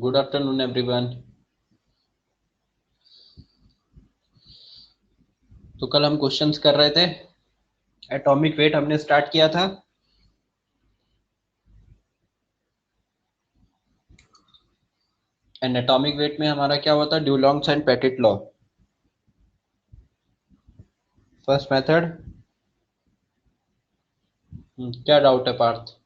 Good afternoon everyone. तो कल हम क्वेश्चंस कर रहे थे। एटॉमिक वेट हमने स्टार्ट किया था। एंड एटॉमिक वेट में हमारा क्या हुआ था? Dulong's and Petit law. First method. क्या डाउट है पार्थ?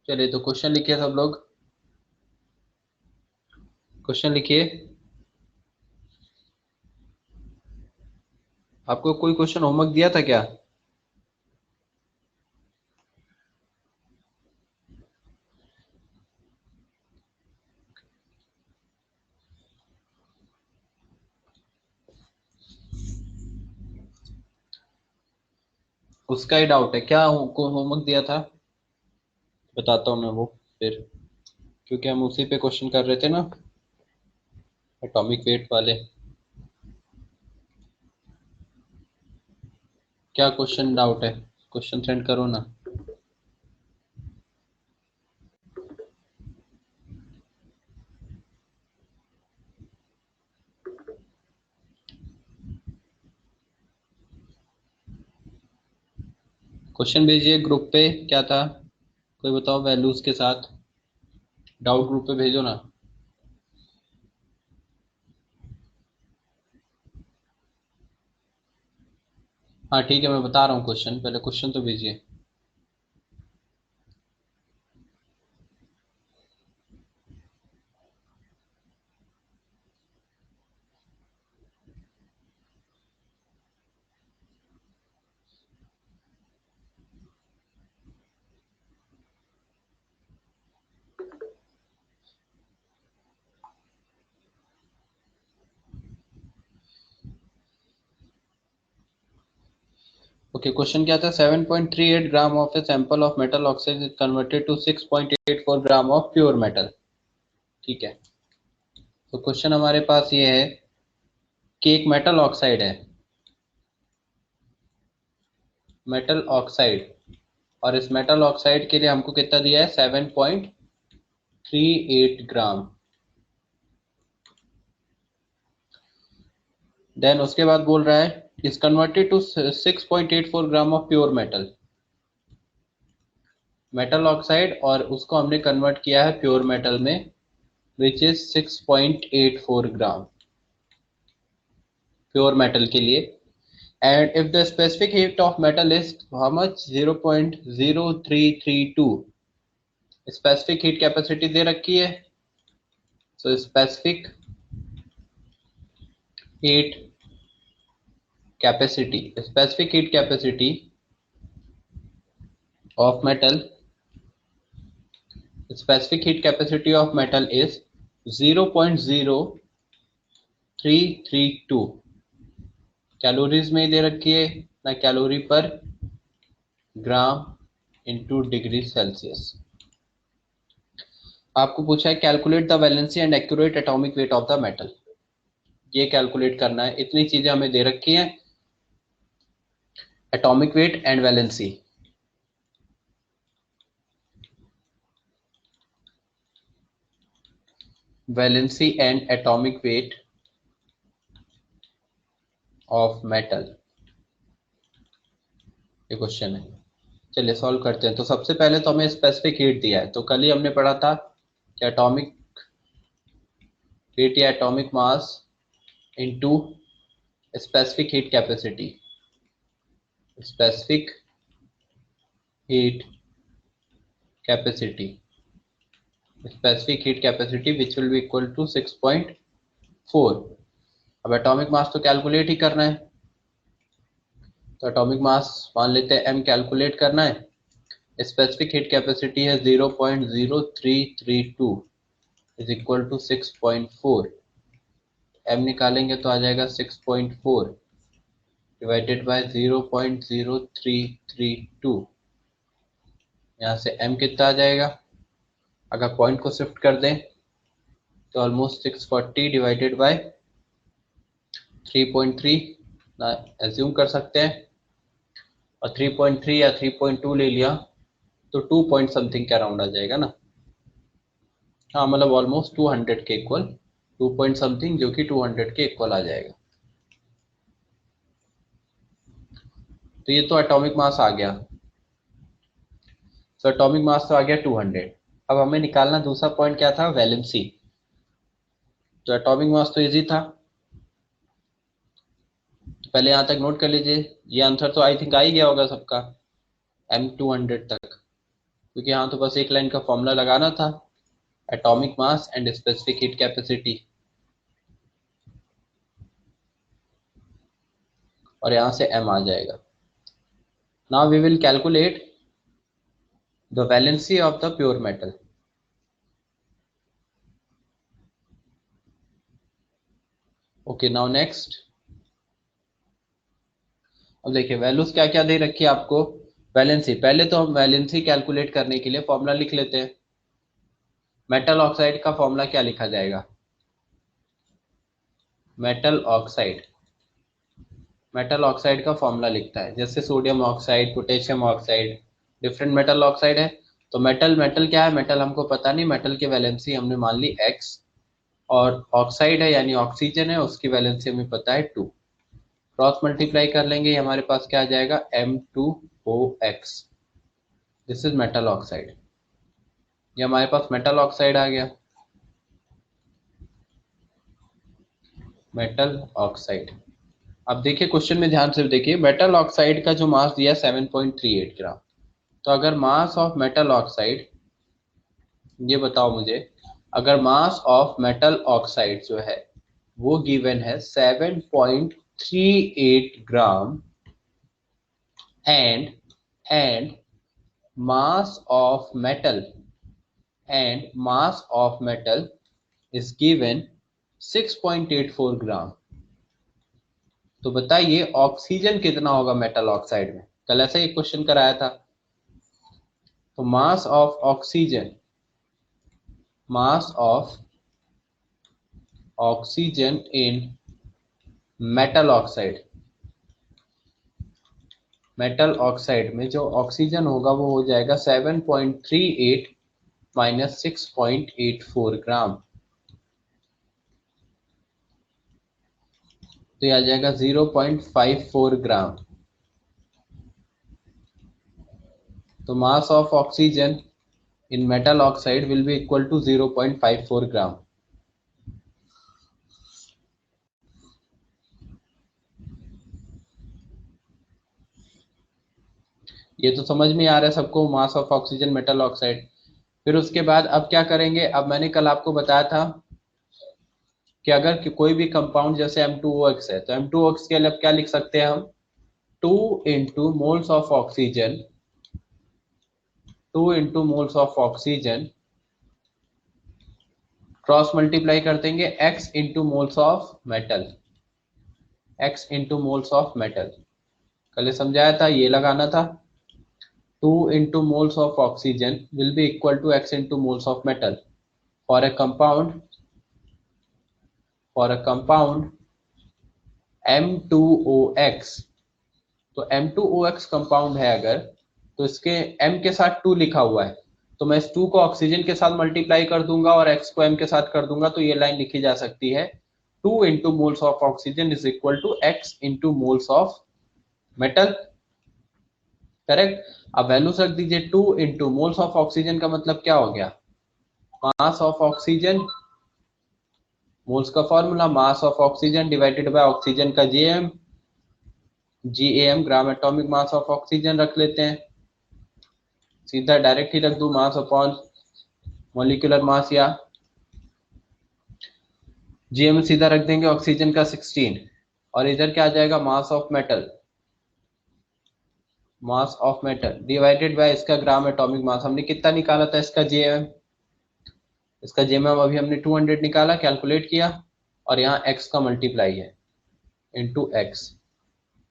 चलिए तो क्वेश्चन लिखिए सब लोग। क्वेश्चन लिखिए। आपको कोई क्वेश्चन होमवर्क दिया था क्या? उसका ही डाउट है क्या? होमवर्क दिया था? बताता हूँ मैं वो फिर, क्योंकि हम उसी पे क्वेश्चन कर रहे थे ना, एटॉमिक वेट वाले। क्या क्वेश्चन डाउट है? क्वेश्चन सेंड करो ना। क्वेश्चन भेजिए ग्रुप पे। क्या था? कोई बताओ वैल्यूज के साथ। डाउट ग्रुप पे भेजो ना। हाँ ठीक है, मैं बता रहा हूँ क्वेश्चन, पहले क्वेश्चन तो भेजिए। ओके, क्वेश्चन क्या था? 7.38 gram of a sample of metal oxide is converted to 6.84 gram of pure metal. ठीक है, तो क्वेश्चन हमारे पास ये है कि एक मेटल ऑक्साइड है, मेटल ऑक्साइड, और इस मेटल ऑक्साइड के लिए हमको कितना दिया है? 7.38 ग्राम। देन उसके बाद बोल रहा है is converted to 6.84 gram of pure metal. Metal oxide और उसको हमने कन्वर्ट किया है प्योर मेटल में, which is 6.84 gram pure metal के लिए। And if the specific heat of metal is how much? 0.0332। Specific heat capacity दे रखी है। So specific heat capacity, specific heat capacity of metal, specific heat capacity of metal is 0.0332 calories में ही दे रखी है ना, कैलोरी पर ग्राम इंटू डिग्री सेल्सियस। आपको पूछा है calculate the valency and accurate atomic weight of the metal. ये कैलकुलेट करना है, इतनी चीजें हमें दे रखी हैं, atomic weight and valency. Valency and atomic weight of metal, ये क्वेश्चन है। चलिए सॉल्व करते हैं। तो सबसे पहले तो हमें स्पेसिफिक हीट दिया है, तो कल ही हमने पढ़ा था कि एटॉमिक हीट या atomic mass into specific heat capacity, specific heat capacity, specific heat capacity which will be equal to 6.4। अब एटॉमिक मास तो कैलकुलेट ही करना है, तो एटॉमिक मास मान लेते हैं m कैलकुलेट करना है। स्पेसिफिक हीट कैपेसिटी है 0.0332 इज इक्वल टू 6.4। m निकालेंगे तो आ जाएगा 6.4 डिवाइडेड बाय 0.0332। यहाँ से m कितना आ जाएगा, अगर पॉइंट को शिफ्ट कर दें तो ऑलमोस्ट 640 डिवाइडेड बाय 3.3 ना एज्यूम कर सकते हैं, और 3.3 या 3.2 ले लिया तो 2 पॉइंट समथिंग के अराउंड आ जाएगा ना। हाँ मतलब ऑलमोस्ट 200 के इक्वल, 2 पॉइंट समथिंग जो कि 200 के इक्वल आ जाएगा। तो ये तो एटॉमिक मास आ गया। तो एटॉमिक मास तो आ गया 200। अब हमें निकालना दूसरा पॉइंट क्या था, वैलेंसी। तो एटॉमिक मास तो इजी था, तो पहले यहाँ तक नोट कर लीजिए। ये आंसर तो आई थिंक आ ही गया होगा सबका, M200 तक, क्योंकि यहाँ तो बस एक लाइन का फॉर्मूला लगाना था, atomic mass and specific heat capacity, और यहाँ से M आ जाएगा। Now we will calculate the valency of the pure metal. Okay now next, अब देखिए वैल्यूज क्या क्या दे रखी है आपको। वैलेंसी, पहले तो हम वैलेंसी कैलकुलेट करने के लिए फॉर्मूला लिख लेते हैं। मेटल ऑक्साइड का फॉर्मूला क्या लिखा जाएगा, मेटल ऑक्साइड, मेटल ऑक्साइड का फॉर्मूला लिखता है, जैसे sodium oxide, potassium oxide, different metal oxide है। तो मेटल, मेटल क्या है, मेटल हमको पता नहीं, मेटल की वैलेंसी हमने मान ली x, और ऑक्साइड है यानी ऑक्सीजन है, उसकी वैलेंसी हमें पता है 2। क्रॉस मल्टीप्लाई कर लेंगे, हमारे पास क्या आ जाएगा, M2OX। This is metal oxide, ये हमारे पास मेटल ऑक्साइड आ गया, मेटल ऑक्साइड। अब देखिए क्वेश्चन में ध्यान से देखिए, मेटल ऑक्साइड का जो मास दिया 7.38 ग्राम। तो अगर मास ऑफ मेटल ऑक्साइड, ये बताओ मुझे, अगर मास ऑफ मेटल ऑक्साइड जो है वो गिवन है 7.38 gram, and mass of metal, and mass of metal is given 6.84 gram. तो बताइए ऑक्सीजन कितना होगा मेटल ऑक्साइड में, कल ऐसे एक क्वेश्चन कराया था। तो mass of oxygen, mass of oxygen in metal oxide, metal oxide में जो ऑक्सीजन होगा वो हो जाएगा 7.38 माइनस 6.84 ग्राम, तो ये आ जाएगा 0.54 ग्राम। तो mass of oxygen in metal oxide will be equal to 0.54 gram. ये तो समझ में आ रहा है सबको, mass of oxygen metal oxide. फिर उसके बाद अब क्या करेंगे, अब मैंने कल आपको बताया था कि अगर कोई भी कंपाउंड जैसे M2OX है, तो M2OX के लिए अब क्या लिख सकते हैं हम, 2 into moles of oxygen, 2 into moles of oxygen, cross multiply कर देंगे x into moles of metal, x into moles of metal, कल समझाया था, ये लगाना था। 2 into moles of oxygen will be equal to x into moles of metal for a compound, for a compound M2OX। तो M2OX compound है अगर, तो इसके M के साथ 2 लिखा हुआ है, तो मैं इस 2 को ऑक्सीजन के साथ मल्टीप्लाई कर दूंगा और x को M के साथ कर दूंगा, तो ये लाइन लिखी जा सकती है 2 into moles of oxygen is equal to x into moles of metal, correct. अब वैल्यूज रख दीजिए, 2 इंटू मोल्स ऑफ ऑक्सीजन का मतलब क्या हो गया, मास ऑफ ऑक्सीजन, मोल्स का formula mass of oxygen divided by oxygen का GM, GM gram atomic mass of oxygen रख लेते हैं, सीधा डायरेक्ट ही रख दूं मास अपॉन मॉलिक्यूलर मास, या जीएम सीधा रख देंगे ऑक्सीजन का 16, और इधर क्या आ जाएगा, mass of metal, mass of metal divided bye इसका ग्राम एटॉमिक मास। हमने कितना निकाला था इसका जीएम, इसका जीएम अभी हमने 200 निकाला, कैलकुलेट किया, और यहाँ x का मल्टीप्लाई है इंटू x,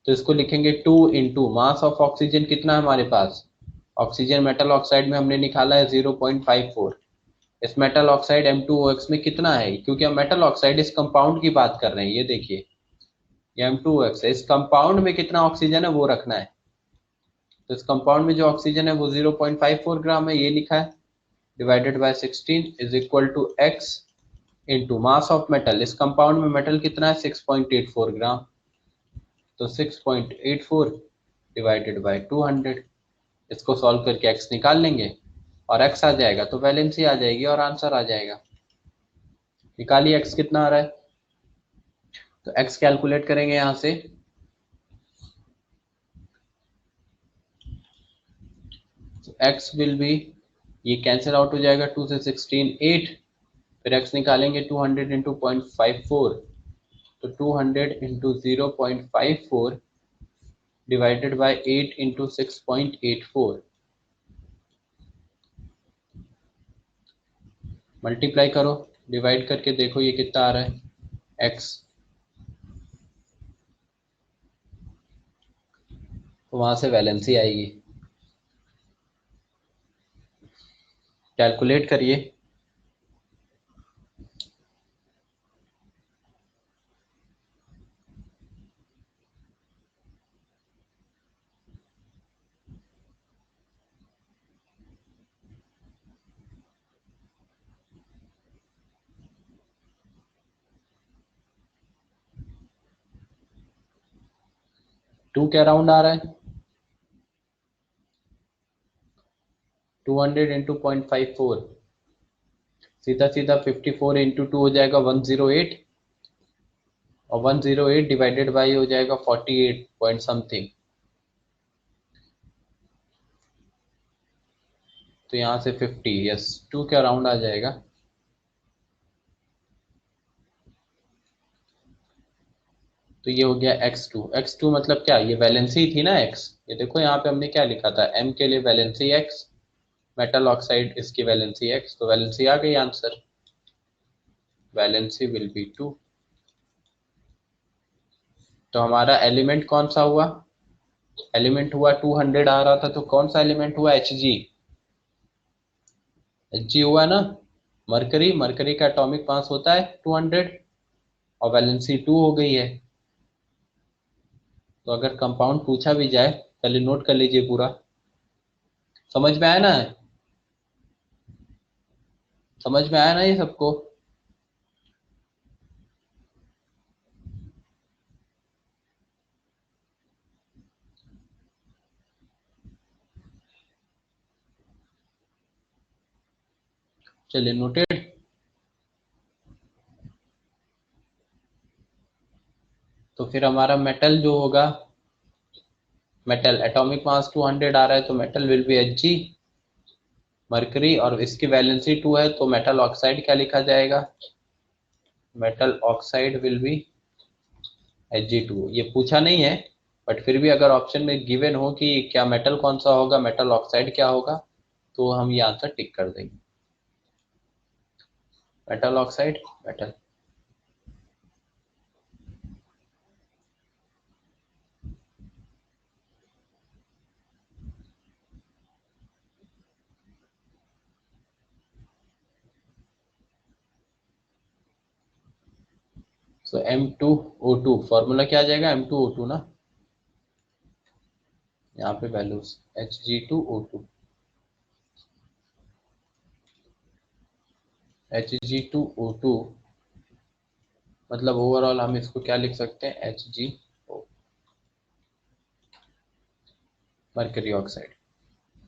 तो इसको लिखेंगे 2 इंटू मास ऑफ ऑक्सीजन कितना है हमारे पास ऑक्सीजन मेटल ऑक्साइड में हमने निकाला है 0.54। इस मेटल ऑक्साइड M2OX में कितना है, क्योंकि हम मेटल ऑक्साइड इस कंपाउंड की बात कर रहे हैं। ये देखिए ये M2OX है, इस कंपाउंड में कितना ऑक्सीजन है वो रखना है। तो इस कंपाउंड में जो ऑक्सीजन है वो 0.54 ग्राम है, ये लिखा है, divided by 16 is equal to x into mass of metal. इस कंपाउंड में मेटल कितना है 6.84 ग्राम, तो 6.84 डिवाइडेड बाय 200। इसको सॉल्व करके x निकाल लेंगे और x आ जाएगा तो वैलेंसी आ जाएगी और आंसर आ जाएगा। निकालिए x कितना आ रहा है, तो x कैलकुलेट करेंगे यहां से। तो x विल बी, ये कैंसिल आउट हो जाएगा, 2 से 16 8, फिर x निकालेंगे 200 इंटू 0.54, तो 200 into 0.54 divided by 8 into 6.84, multiply करो, डिवाइड करके देखो ये कितना आ रहा है x, तो वहां से वैलेंसी आएगी। कैलकुलेट करिए। टू के अराउंड आ रहा है, 200 इंटू 0.54, सीधा सीधा 54 इंटू 2 हो जाएगा 108, और 108 डिवाइडेड बाई हो जाएगा 48 पॉइंट समथिंग, तो यहाँ से 50, यस 2 के अराउंड आ जाएगा। तो ये हो गया x2। x2 मतलब क्या, ये वैलेंसी थी ना x, ये देखो यहाँ पे हमने क्या लिखा था, m के लिए वैलेंसी x, मेटल ऑक्साइड इसकी वैलेंसी x, तो वैलेंसी आ गई आंसर, वैलेंसी विल बी 2। तो हमारा एलिमेंट कौन सा हुआ, एलिमेंट हुआ 200 आ रहा था, तो कौन सा एलिमेंट हुआ, Hg। Hg हुआ ना, मरकरी, मरकरी का एटॉमिक मास होता है 200 और वैलेंसी 2 हो गई है। तो अगर कंपाउंड पूछा भी जाए, पहले नोट कर लीजिए पूरा, समझ में आया ना, समझ में आया ना ये सबको। चलिए नोटेड। तो फिर हमारा मेटल जो होगा, मेटल एटॉमिक मास 200 आ रहा है, तो metal will B Hg, mercury, और इसकी वैलेंसी 2 है, तो मेटल ऑक्साइड क्या लिखा जाएगा, metal oxide will B Hg2। ये पूछा नहीं है, बट फिर भी अगर ऑप्शन में गिवन हो कि क्या मेटल कौन सा होगा, मेटल ऑक्साइड क्या होगा, तो हम ये आंसर टिक कर देंगे, मेटल ऑक्साइड मेटल। सो M2O2 फॉर्मूला क्या आ जाएगा, M2O2 ना, यहाँ पे वैल्यूज Hg2O2, Hg2O2 मतलब ओवरऑल हम इसको क्या लिख सकते हैं, HgO, मरकरी ऑक्साइड।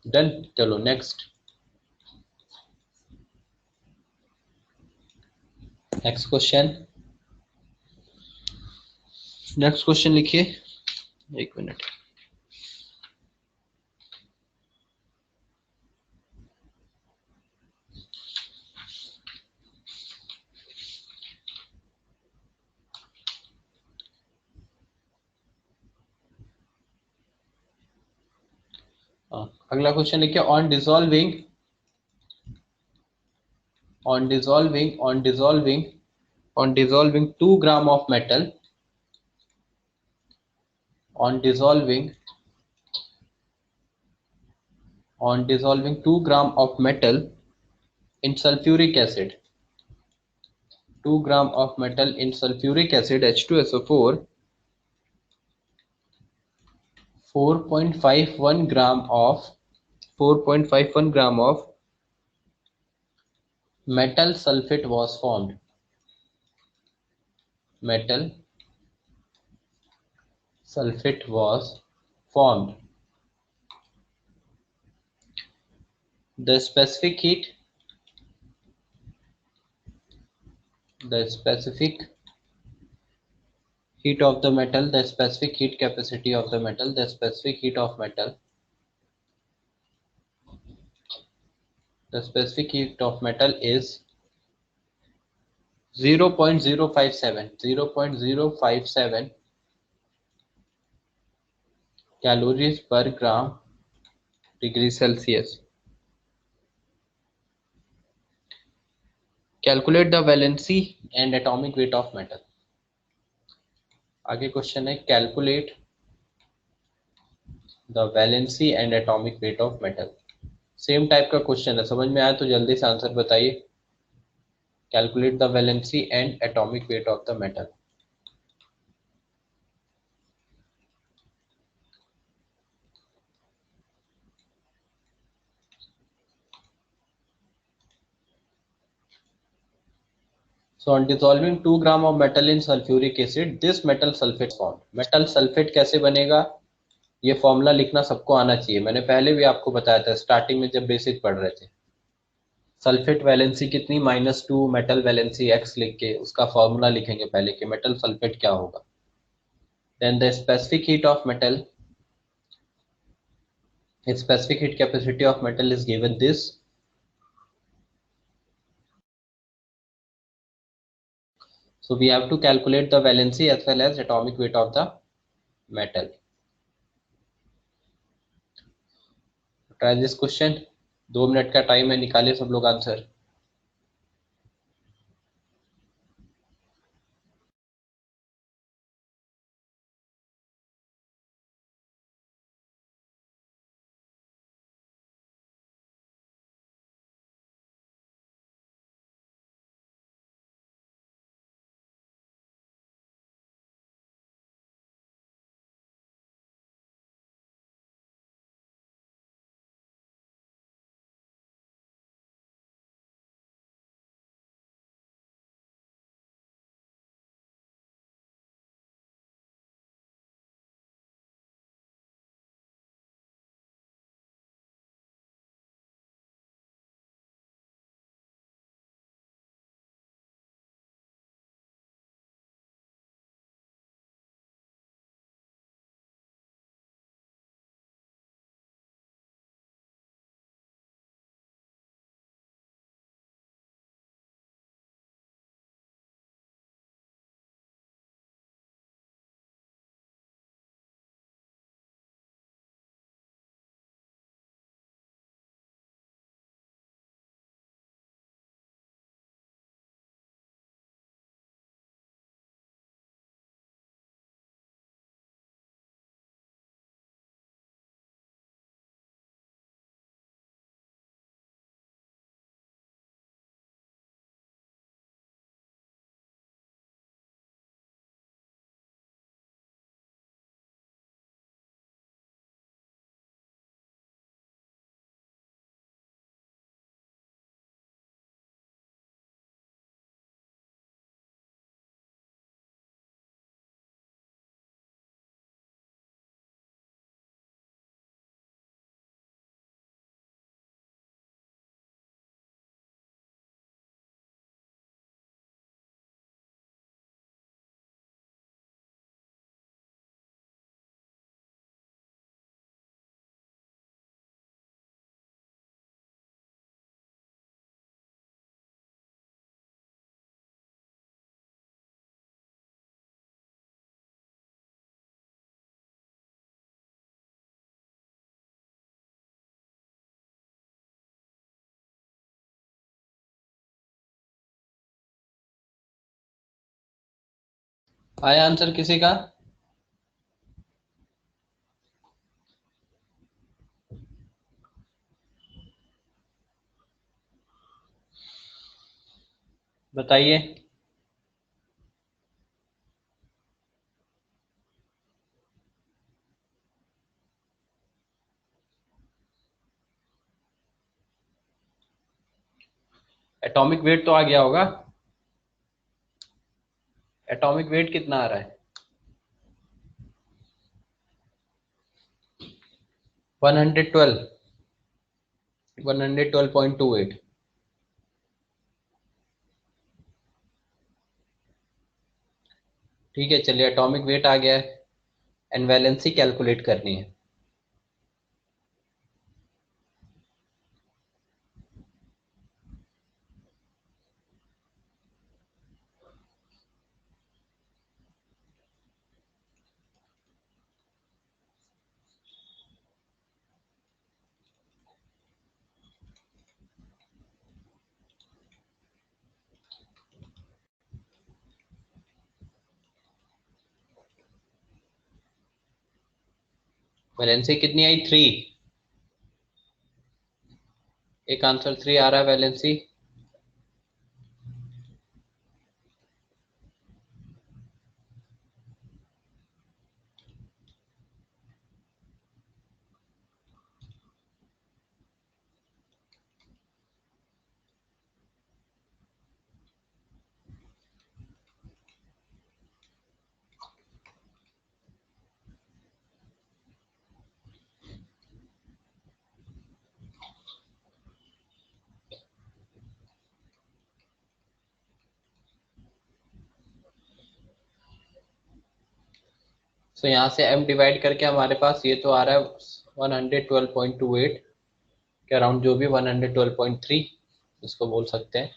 डन, चलो next, next question, next question लिखिए, एक मिनट। अगला क्वेश्चन लिखिए, on dissolving, on dissolving on dissolving on dissolving 2 gram of metal, on dissolving On dissolving 2 gram of metal in sulfuric acid, 2 gram of metal in sulfuric acid H2SO4, 4.51 gram of 4.51 gram of metal sulfate was formed. Metal sulfate was formed. The specific heat, the specific heat of the metal, the specific heat capacity of the metal, the specific heat of metal, the specific heat of metal is 0.057 calories per gram degree Celsius. Calculate the valency and atomic weight of metal. आगे question है calculate the valency and atomic weight of metal. Same type का question है, समझ में आया तो जल्दी से आंसर बताइए. Calculate the valency and atomic weight of the metal. So on dissolving 2 gram of metal in sulfuric acid, this metal sulfate formed. Metal sulfate कैसे बनेगा, ये फॉर्मूला लिखना सबको आना चाहिए. मैंने पहले भी आपको बताया था स्टार्टिंग में जब बेसिक पढ़ रहे थे. सल्फेट वैलेंसी कितनी, -2, मेटल वैलेंसी x लिख के उसका फॉर्मूला लिखेंगे पहले कि मेटल सल्फेट क्या होगा. Then the specific heat of metal, specific heat capacity of metal is given this. So we have to calculate the valency as well as atomic weight of the metal. Try this question. 2 minute का time है, निकालिए सब लोग answer. आया answer किसी का? बताइए। Atomic weight तो आ गया होगा। एटॉमिक वेट कितना आ रहा है? 112, 112.28। ठीक है, चलिए एटॉमिक वेट आ गया है, एंड वैलेंसी कैलकुलेट करनी है। वैलेंसी कितनी आई? 3। एक आंसर 3 आ रहा है वैलेंसी। तो यहाँ से m डिवाइड करके हमारे पास ये तो आ रहा है 112.28 के अराउंड, जो भी 112.3 इसको बोल सकते हैं।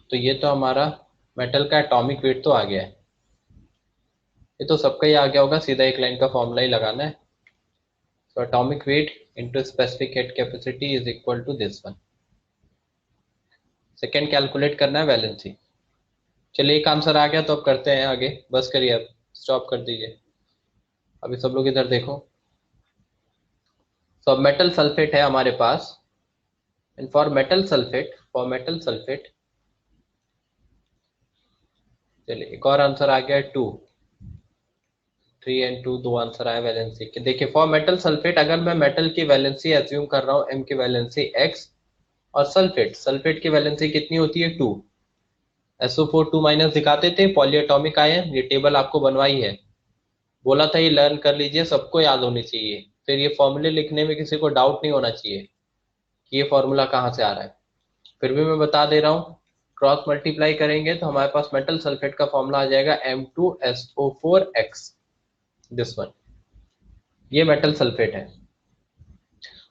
तो ये तो हमारा मेटल का एटॉमिक वेट तो आ गया है। ये तो सबका ही आ गया होगा, सीधा एक लाइन का फॉर्मूला ही लगाना है। तो atomic weight into specific heat capacity is equal to this one. Second calculate करना है वैलेंसी। चलिए एक आंसर आ गया, तो अब करते हैं आगे। बस करिए, अब स्टॉप कर दीजिए। अभी सब लोग इधर देखो। तो अब मेटल सल्फेट है हमारे पास, एंड फॉर मेटल सल्फेट चलिए एक और आंसर आ गया है 2। 3 एंड 2 दो आंसर आए वैलेंसी के। देखिए फॉर मेटल सल्फेट अगर मैं मेटल की वैलेंसी एज्यूम कर रहा हूँ, m की वैलेंसी x, और सल्फेट की वैलेंसी कितनी होती है? 2। SO4 2 माइनस दिखाते थे पॉलीएटॉमिक आयन, ये टेबल आपको बनवाई है, बोला था ये लर्न कर लीजिए, सबको याद होनी चाहिए। फिर ये फॉर्मूले लिखने में किसी को डाउट नहीं होना चाहिए कि ये फॉर्मूला कहाँ से आ रहा है। फिर भी मैं बता दे रहा हूँ, क्रॉस मल्टीप्लाई करेंगे तो हमारे पास मेटल सल्फेट का फॉर्मूला आ जाएगा M2SO4X, दिस वन। ये मेटल सल्फेट है।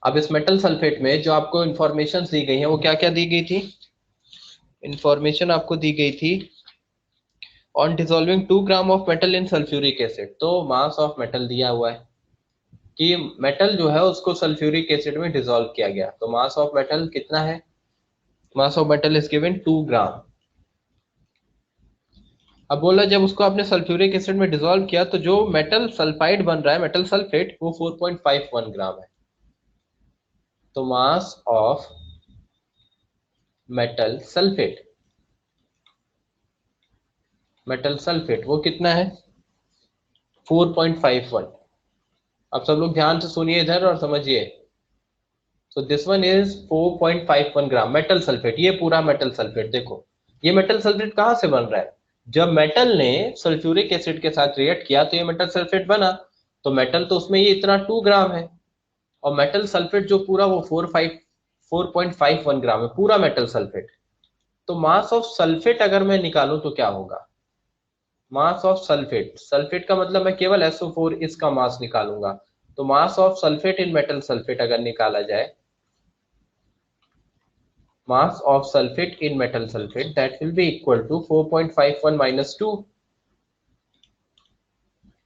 अब इस मेटल सल्फेट में जो आपको इंफॉर्मेशन दी गई है वो क्या क्या दी गई थी? इंफॉर्मेशन आपको दी गई थी on dissolving 2 gram of metal in sulphuric acid. तो मास ऑफ मेटल दिया हुआ है कि मेटल जो है उसको सल्फ्यूरिक एसिड में डिसॉल्व किया गया, तो मास ऑफ मेटल कितना है? मास ऑफ मेटल इज गिवन 2 ग्राम। अब बोला जब उसको आपने सल्फ्यूरिक एसिड में डिसॉल्व किया तो जो मेटल सल्फाइड बन रहा है, मेटल सल्फेट, वो 4.51 ग्राम है। तो मास ऑफ मेटल सल्फेट, वो कितना है? 4.51। अब सब लोग ध्यान से सुनिए इधर और समझिए। So this one is 4.51 gram metal sulphate. ये पूरा मेटल सल्फेट देखो, ये मेटल सल्फेट कहाँ से बन रहा है? जब मेटल ने सल्फ्यूरिक एसिड के साथ रिएक्ट किया तो ये मेटल सल्फेट बना। तो मेटल तो उसमें ये इतना 2 ग्राम है, और मेटल सल्फेट जो पूरा वो 4.51 ग्राम है, पूरा मेटल सल्फेट। तो मास ऑफ सल्फेट अगर मैं निकालूं तो क्या होगा? मास ऑफ सल्फेट, सल्फेट का मतलब मैं केवल SO4 इसका मास निकालूंगा। तो mass of sulphate in metal sulphate अगर निकाला जाए, mass of sulfate in metal sulfate, that will be equal to 4.51 minus 2,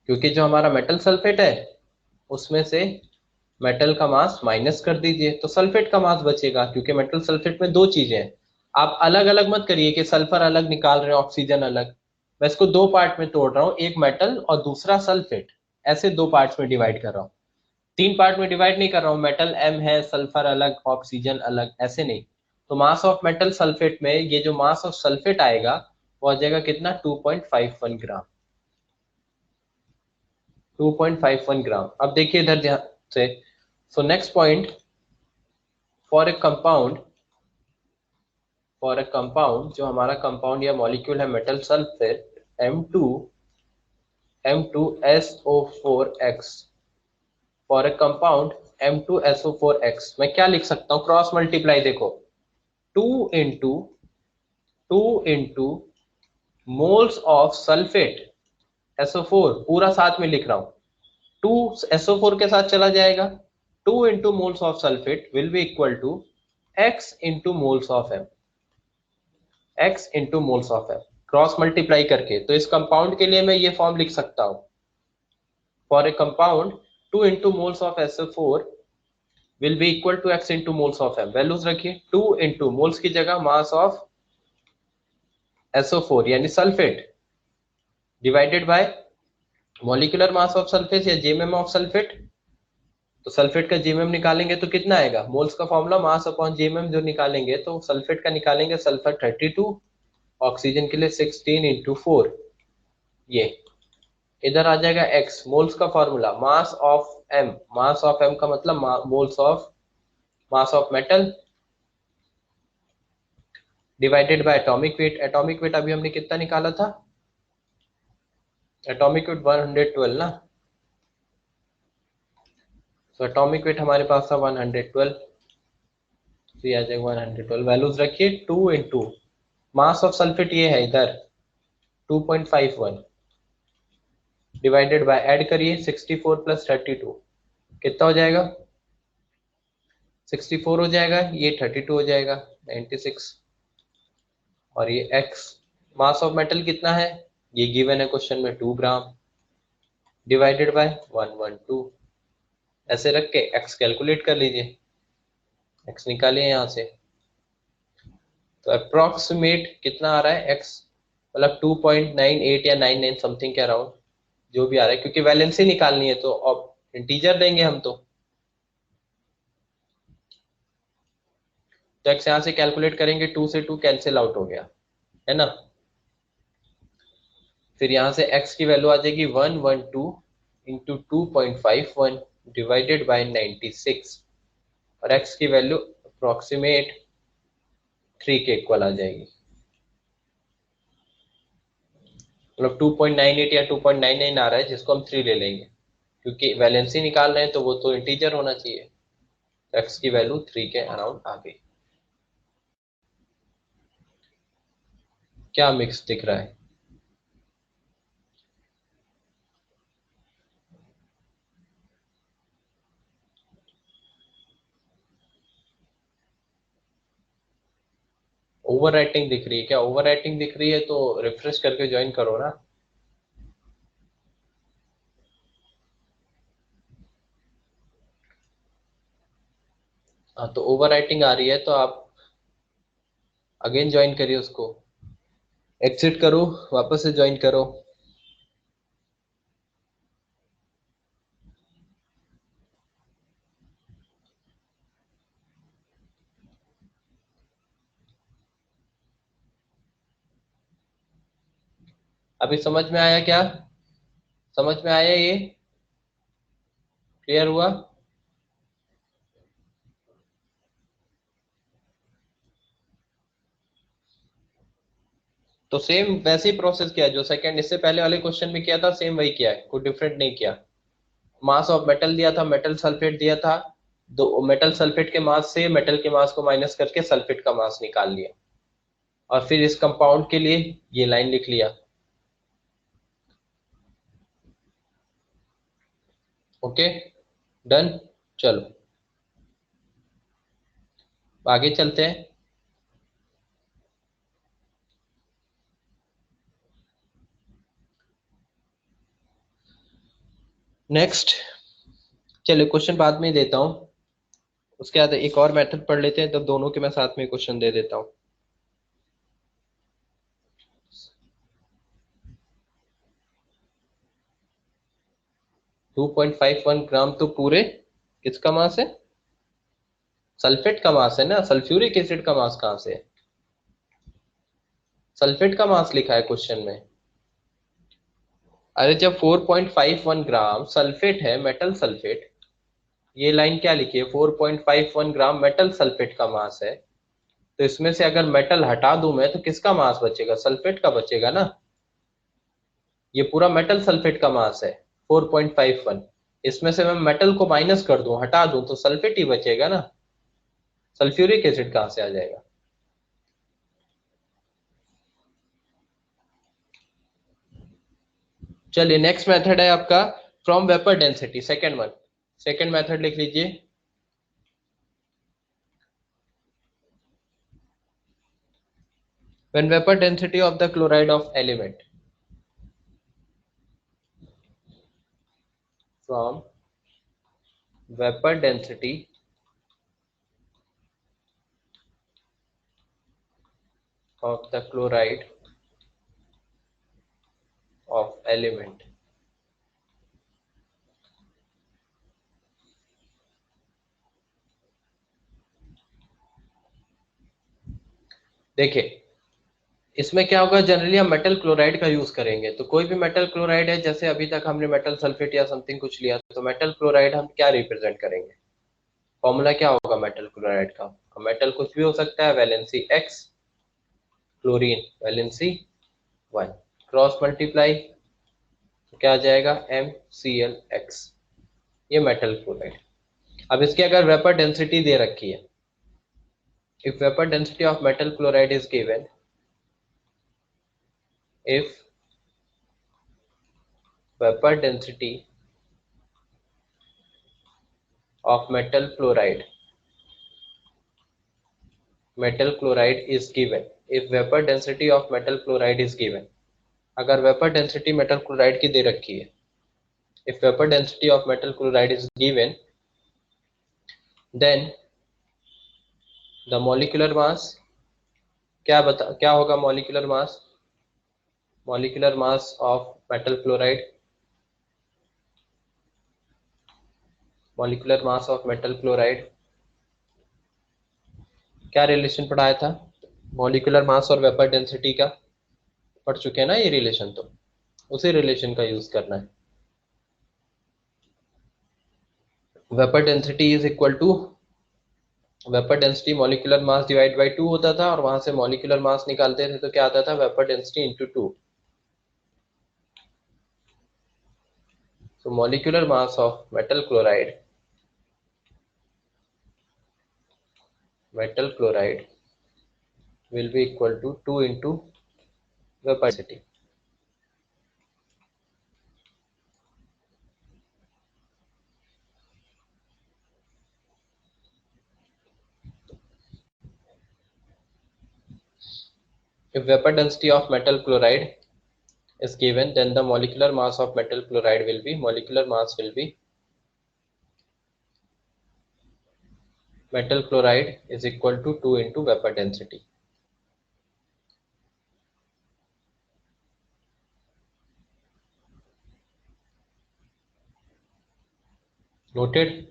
क्योंकि जो हमारा मेटल सल्फेट है उसमें से मेटल का मास माइनस कर दीजिए तो सल्फेट का मास बचेगा, क्योंकि मेटल सल्फेट में दो चीजें हैं। आप अलग अलग मत करिए कि सल्फर अलग निकाल रहे हैं, ऑक्सीजन अलग। मैं इसको दो पार्ट में तोड़ रहा हूँ, एक मेटल और दूसरा सल्फेट, ऐसे दो पार्ट्स में डिवाइड कर रहा हूँ। तीन पार्ट में डिवाइड नहीं कर रहा हूँ, मेटल M है, सल्फर अलग, ऑक्सीजन अलग, ऐसे नहीं। तो मास ऑफ मेटल सल्फेट में ये जो मास ऑफ सल्फेट आएगा वो आ जाएगा कितना 2.51 ग्राम। 2.51 ग्राम। अब देखिए इधर ध्यान से, so next point, for a compound, जो हमारा कंपाउंड या मॉलिक्यूल है metal sulphate M2SO4X, for a compound M2SO4X, मैं क्या लिख सकता हूँ, क्रॉस मल्टीप्लाई देखो, 2 into moles of sulphate SO4, पूरा साथ में लिख रहा हूं, 2 SO4 के साथ चला जाएगा, 2 into moles of sulphate will be equal to X into moles of M, X into moles of M, cross multiply करके। तो इस कंपाउंड के लिए मैं ये फॉर्म लिख सकता हूं, for a compound 2 into moles of SO4 will be equal to X into moles of M। Values रखिए, 2 इंटू मोल्स की जगह मास ऑफ SO4 यानी sulphate divided by molecular mass of sulphate या जेएमएम ऑफ सल्फेट। तो sulphate का JMM निकालेंगे तो कितना आएगा, मोल्स का फॉर्मूला मास अपॉन जेएमएम जो निकालेंगे, तो सल्फेट का निकालेंगे सल्फर 32, ऑक्सीजन के लिए 16 इंटू 4, ये इधर आ जाएगा x, मोल्स का formula mass of m, mass of m का मतलब moles of mass of metal divided by atomic weight. Atomic weight अभी हमने कितना निकाला था, एटॉमिक वेट 112 ना, तो एटॉमिक वेट हमारे पास था 112, तो ये आ जाएगा 112। वैल्यूज रखिए, 2 इंटू मास ऑफ सल्फेट ये है इधर 2.51 डिवाइडेड बाय, ऐड करिए 64 प्लस 32 कितना हो जाएगा, 64 हो जाएगा, ये 32 हो जाएगा 96, और ये x, मास ऑफ मेटल कितना है, ये गिवन है क्वेश्चन में 2 ग्राम, डिवाइडेड बाय 112, ऐसे रख के x कैलकुलेट कर लीजिए, x निकालिए यहाँ से, तो अप्रोक्सीमेट कितना आ रहा है x, मतलब 2.98 या 99 समथिंग के अराउंड जो भी आ रहा है, क्योंकि वैलेंसी निकालनी है तो अब इंटीजर देंगे हम, तो x यहाँ से कैलकुलेट करेंगे, 2 से 2 कैंसिल आउट हो गया है ना, फिर यहाँ से x की वैल्यू आ जाएगी 112 इंटू 2.51 डिवाइडेड बाय 96, और x की वैल्यू अप्रोक्सीमेट 3 के इक्वल आ जाएगी, मतलब 2.98 या 2.99 आ रहा है, जिसको हम 3 ले लेंगे, क्योंकि वैलेंसी निकाल रहे हैं तो वो तो इंटीजर होना चाहिए, तो x की वैल्यू 3 के अराउंड आ गई। क्या मिक्स दिख रहा है, ओवर राइटिंग दिख रही है क्या, ओवर राइटिंग दिख रही है तो रिफ्रेश करके ज्वाइन करो ना। हाँ, तो ओवर राइटिंग आ रही है तो आप अगेन ज्वाइन करिए उसको, एग्जिट करो, वापस से ज्वाइन करो। अभी समझ में आया क्या, समझ में आया, ये क्लियर हुआ। तो सेम वैसे ही प्रोसेस किया जो सेकंड इससे पहले वाले क्वेश्चन में किया था, सेम वही किया है, कोई डिफरेंट नहीं किया। मास ऑफ मेटल दिया था, मेटल सल्फेट दिया था, दो मेटल सल्फेट के मास से मेटल के मास को माइनस करके सल्फेट का मास निकाल लिया, और फिर इस कंपाउंड के लिए ये लाइन लिख लिया। Okay, done. चलो आगे चलते हैं। नेक्स्ट, चलो क्वेश्चन बाद में ही देता हूँ, उसके बाद एक और मेथड पढ़ लेते हैं, तब दोनों के मैं साथ में क्वेश्चन दे देता हूँ। 2.51 ग्राम तो पूरे किसका मास है, सल्फेट का मास है ना, सल्फ्यूरिक एसिड का मास कहाँ से है? सल्फेट का मास लिखा है क्वेश्चन में। अरे जब 4.51 ग्राम सल्फेट है, मेटल सल्फेट, ये लाइन क्या लिखी है, 4.51 ग्राम मेटल सल्फेट का मास है, तो इसमें से अगर मेटल हटा दूं मैं तो किसका मास बचेगा, सल्फेट का बचेगा ना। ये पूरा मेटल सल्फेट का मास है 4.51, इसमें से मैं मेटल को माइनस कर दूं, हटा दूं, तो सल्फेट ही बचेगा ना, सल्फ्यूरिक एसिड कहाँ से आ जाएगा। चलिए नेक्स्ट मेथड है आपका from vapour density, second one, second method लिख लीजिए। When vapor density of the chloride of element from vapor density of the chloride of element, देखिए इसमें क्या होगा, जनरली हम मेटल क्लोराइड का यूज करेंगे, तो कोई भी मेटल क्लोराइड है, जैसे अभी तक हमने मेटल सल्फेट या समथिंग कुछ लिया, तो मेटल क्लोराइड हम क्या रिप्रेजेंट करेंगे, फॉर्मूला क्या होगा मेटल क्लोराइड का, मेटल कुछ भी हो सकता है, valency x, chlorine valency 1, cross multiply तो क्या आ जाएगा MClX, ये मेटल क्लोराइड। अब इसकी अगर वेपर डेंसिटी दे रखी है, if vapor density of metal chloride is given, if vapor density of metal chloride is given, if vapor density of metal chloride is given, अगर vapor density metal chloride की दे रखी है, if vapor density of metal chloride is given, then the molecular mass क्या होगा, molecular mass of metal chloride, molecular mass of metal chloride, क्या relation पढ़ाया था, molecular mass और वेपर डेंसिटी का पढ़ चुके हैं ना ये रिलेशन, तो उसी रिलेशन का यूज करना है। Vapour density is equal to, vapour density molecular mass divide by 2 होता था, और वहां से मॉलिक्यूलर मास निकालते थे तो क्या आता था, vapour density into 2। So molecular mass of metal chloride will be equal to 2 into vapor density. If vapor density of metal chloride is given, then the molecular mass of metal chloride will be, metal chloride is equal to 2 into vapor density. Noted?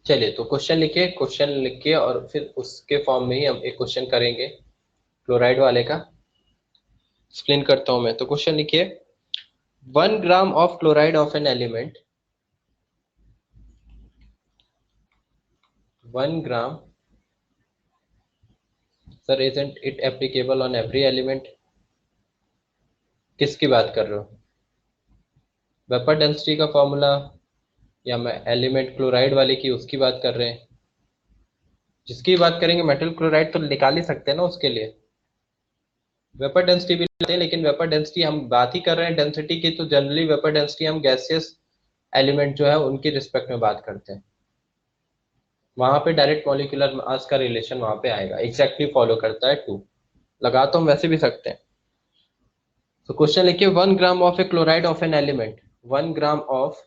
चलिए तो question लिखिए, question लिखिए और फिर उसके form में ही हम एक क्वेश्चन करेंगे क्लोराइड वाले का, एक्सप्लेन करता हूं मैं। तो क्वेश्चन लिखिए, 1 gram of chloride of an element, 1 gram, sir isn't it applicable on every element, किसकी बात कर रहे हो, वेपर डेंसिटी का फॉर्मूला, या मैं एलिमेंट क्लोराइड वाले की उसकी बात कर रहे हैं, जिसकी बात करेंगे मेटल क्लोराइड तो निकाल ही सकते हैं ना उसके लिए, वेपर डेंसिटी भी लेते हैं, लेकिन वेपर डेंसिटी हम बात ही कर रहे हैं डेंसिटी की, तो जनरली वेपर डेंसिटी हम गैसियस एलिमेंट जो है उनकी रिस्पेक्ट में बात करते हैं। वहां पे डायरेक्ट मॉलिक्यूलर मास का रिलेशन वहां पे आएगा, एग्जैक्टली फॉलो करता है 2। लगा तो हम वैसे भी सकते हैं। तो क्वेश्चन लिखिए 1 gram of a chloride of an element, 1 gram of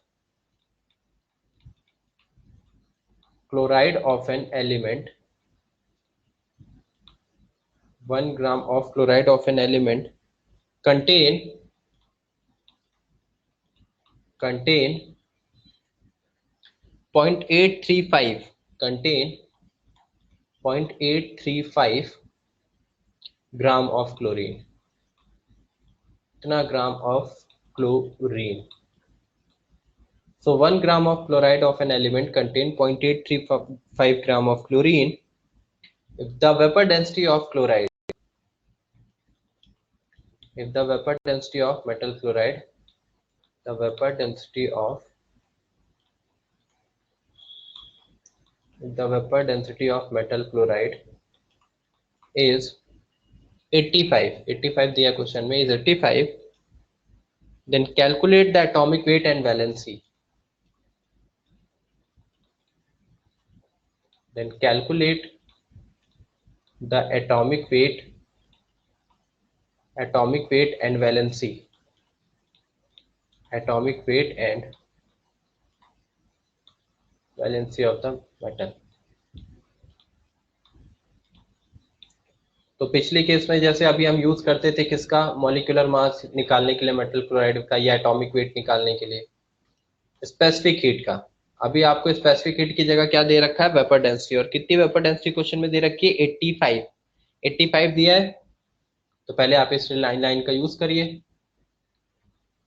chloride of an element, 1 gram of chloride of an element contain 0.835 contain 0.835 gram of chlorine. इतना gram of chlorine. So 1 gram of chloride of an element contain 0.835 gram of chlorine. If the vapor density of chloride, if the vapor density of metal chloride, the vapor density of, if the vapor density of metal chloride is 85, 85 दिया question में, is 85, then calculate the atomic weight and valency. Then calculate the atomic weight and valency, atomic weight and valency of the metal. तो पिछले case में जैसे अभी हम use करते थे किसका, मॉलिक्यूलर मास निकालने के लिए मेटल क्लोराइड का, या एटॉमिक वेट निकालने के लिए स्पेसिफिक हीट का। अभी आपको स्पेसिफिक हीट की जगह क्या दे रखा है, वेपर डेंसिटी। और कितनी वेपर डेंसिटी क्वेश्चन में दे रखी है, 85, 85 दिया है। तो पहले आप इस लाइन का यूज करिए,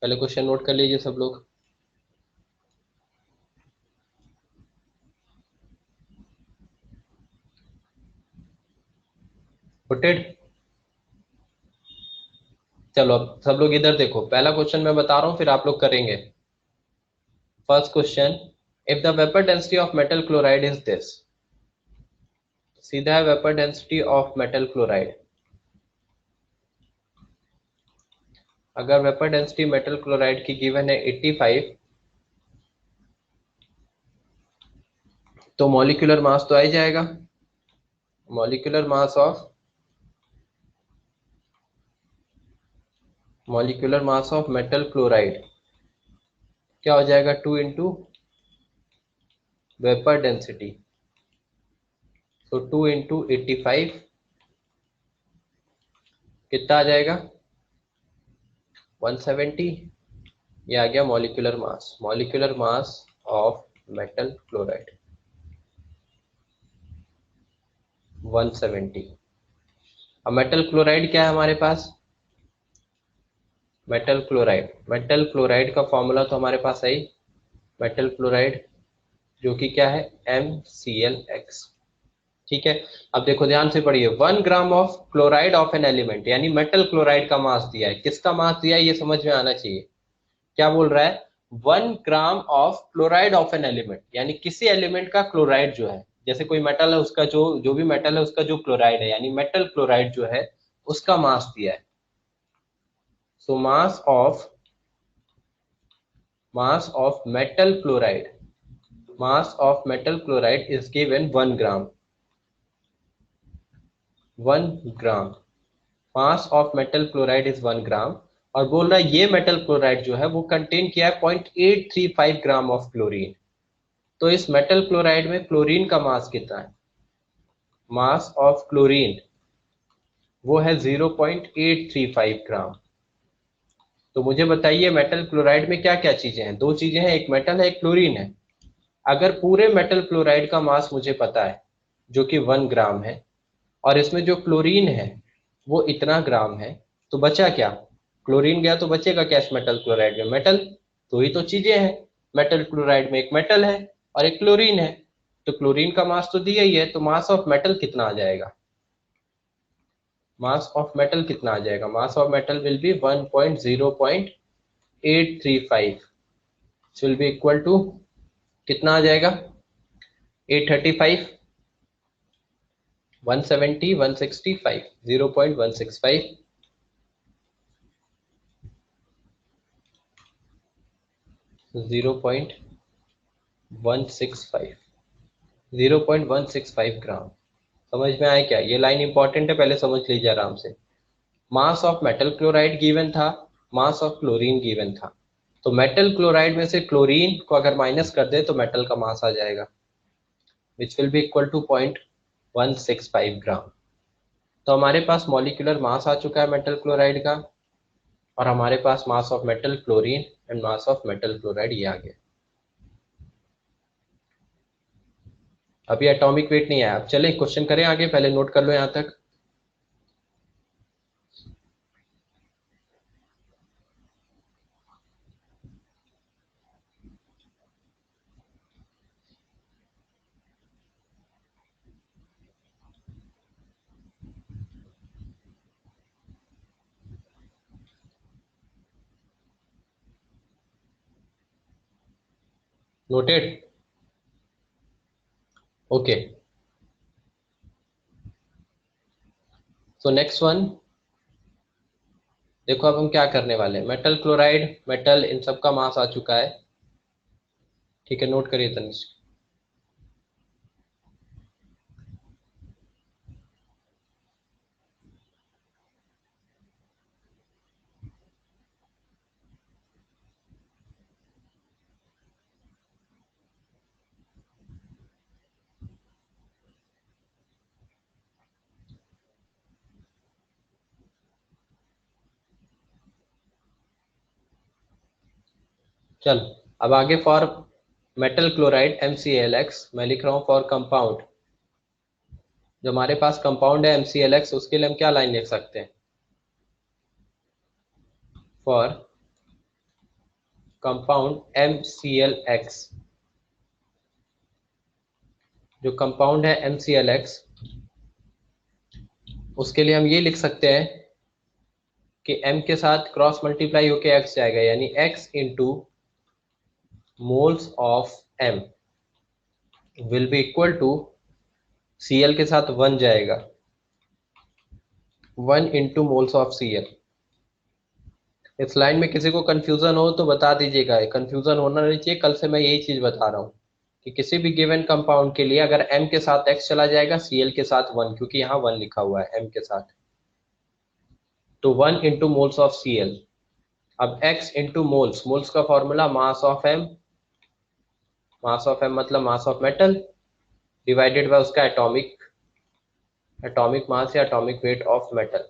पहले क्वेश्चन नोट कर लीजिए सब लोग। पुटेड। चलो अब सब लोग इधर देखो, पहला क्वेश्चन मैं बता रहा हूं फिर आप लोग करेंगे। First question, if the vapour density of metal chloride is this, सीधा है vapour density of metal chloride. अगर वेपर डेंसिटी मेटल क्लोराइड की गिवन है 85, तो मॉलिक्यूलर मास तो आ ही जाएगा। Molecular mass of metal chloride क्या हो जाएगा, 2 इंटू वेपर डेंसिटी। तो 2 इंटू 85 कितना आ जाएगा, 170। ये आ गया molecular mass of metal chloride 170। अब मेटल क्लोराइड क्या है हमारे पास, मेटल क्लोराइड का फॉर्मूला तो हमारे पास है ही, मेटल क्लोराइड जो कि क्या है, MClX। ठीक है। अब देखो ध्यान से पढ़िए, 1 gram of chloride of an element, यानी मेटल क्लोराइड का मास दिया है। किसका मास दिया है ये समझ में आना चाहिए। क्या बोल रहा है, 1 gram of chloride of an element, यानी किसी एलिमेंट का क्लोराइड जो है, जैसे कोई मेटल है उसका जो भी मेटल है उसका जो क्लोराइड है, यानी मेटल क्लोराइड जो है उसका मास दिया है। So mass of metal chloride is given 1 gram. 1 gram mass of metal chloride is 1 gram. और बोल रहा है ये मेटल क्लोराइड जो है वो कंटेन किया है 0.835 ग्राम ऑफ क्लोरीन। तो इस मेटल क्लोराइड में क्लोरीन का मास कितना है, मास ऑफ क्लोरीन वो है 0.835 ग्राम। तो मुझे बताइए मेटल क्लोराइड में क्या क्या चीजें हैं, दो चीजें हैं, एक मेटल है एक क्लोरीन है। अगर पूरे मेटल क्लोराइड का मास मुझे पता है जो कि 1 ग्राम है, और इसमें जो क्लोरीन है वो इतना ग्राम है, तो बचा क्या, क्लोरीन गया तो बचेगा क्या इस मेटल क्लोराइड में, मेटल। तो ही तो चीजें हैं, मेटल क्लोराइड में एक मेटल है और एक क्लोरीन है। तो क्लोरीन का मास तो दिया ही है, तो मास ऑफ मेटल कितना आ जाएगा, मास ऑफ मेटल कितना आ जाएगा, mass of metal will be 1.0.835, will be equal to कितना आ जाएगा, 835, 170, 165, 0.165, 0.165। 0.165 ग्राम। समझ में आया क्या? ये लाइन इंपॉर्टेंट है, पहले समझ लीजिए आराम से। मास ऑफ मेटल क्लोराइड गिवन था, मास ऑफ क्लोरीन गिवन था। तो मेटल क्लोराइड में से क्लोरीन को अगर माइनस कर दे तो मेटल का मास आ जाएगा, which will be equal to 0.165 gram. तो हमारे पास मॉलिक्यूलर मास आ चुका है मेटल क्लोराइड का, और हमारे पास mass of metal chlorine and mass of metal chloride ये आ गया। अभी एटॉमिक वेट नहीं आया। अब चले क्वेश्चन करें आगे, पहले नोट कर लो यहां तक। Noted? Okay, so next one देखो। अब हम क्या करने वाले हैं, मेटल क्लोराइड मेटल इन सब का मास आ चुका है, ठीक है? नोट करिए तनिष्क। चल, अब आगे फॉर मेटल क्लोराइड MClX मैं लिख रहा हूं फॉर कंपाउंड। जो हमारे पास कंपाउंड है MClX, उसके लिए हम क्या लाइन लिख सकते हैं? फॉर कंपाउंड MClX, जो कंपाउंड है MClX, उसके लिए हम ये लिख सकते हैं कि M के साथ क्रॉस मल्टीप्लाई होके X जाएगा, यानी X into moles of M will be equal to Cl के साथ 1 जाएगा, 1 इंटू मोल्स ऑफ Cl। इस लाइन में किसी को कंफ्यूजन हो तो बता दीजिएगा, कंफ्यूजन होना नहीं चाहिए। कल से मैं यही चीज बता रहा हूँ कि किसी भी गिवन कंपाउंड के लिए अगर M के साथ X चला जाएगा, Cl के साथ 1, क्योंकि यहाँ 1 लिखा हुआ है M के साथ, तो 1 इंटू मोल्स ऑफ Cl। अब X इंटू मोल्स, मोल्स का formula mass of M, mass of M मतलब mass of metal, divided by उसका एटॉमिक मास या atomic weight of metal.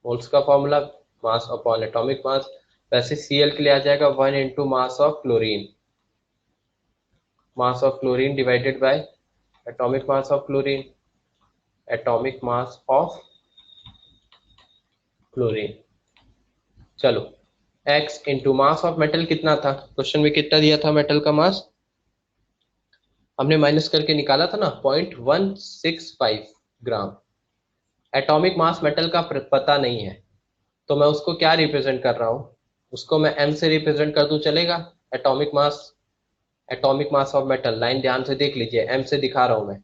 Moles का formula mass upon atomic mass. वैसे Cl के लिए आ जाएगा 1 into mass of chlorine, mass of chlorine divided by atomic mass of chlorine, atomic mass of chlorine. चलो, x into mass of metal कितना था question में, कितना दिया था मेटल का मास? हमने माइनस करके निकाला था ना, 0.165 ग्राम। एटॉमिक मास मेटल का पता नहीं है, तो मैं उसको क्या रिप्रेजेंट कर रहा हूँ, उसको मैं m से रिप्रेजेंट कर दूं, चलेगा? Atomic mass, atomic mass of metal, line ध्यान से देख लीजिए, m से दिखा रहा हूं मैं।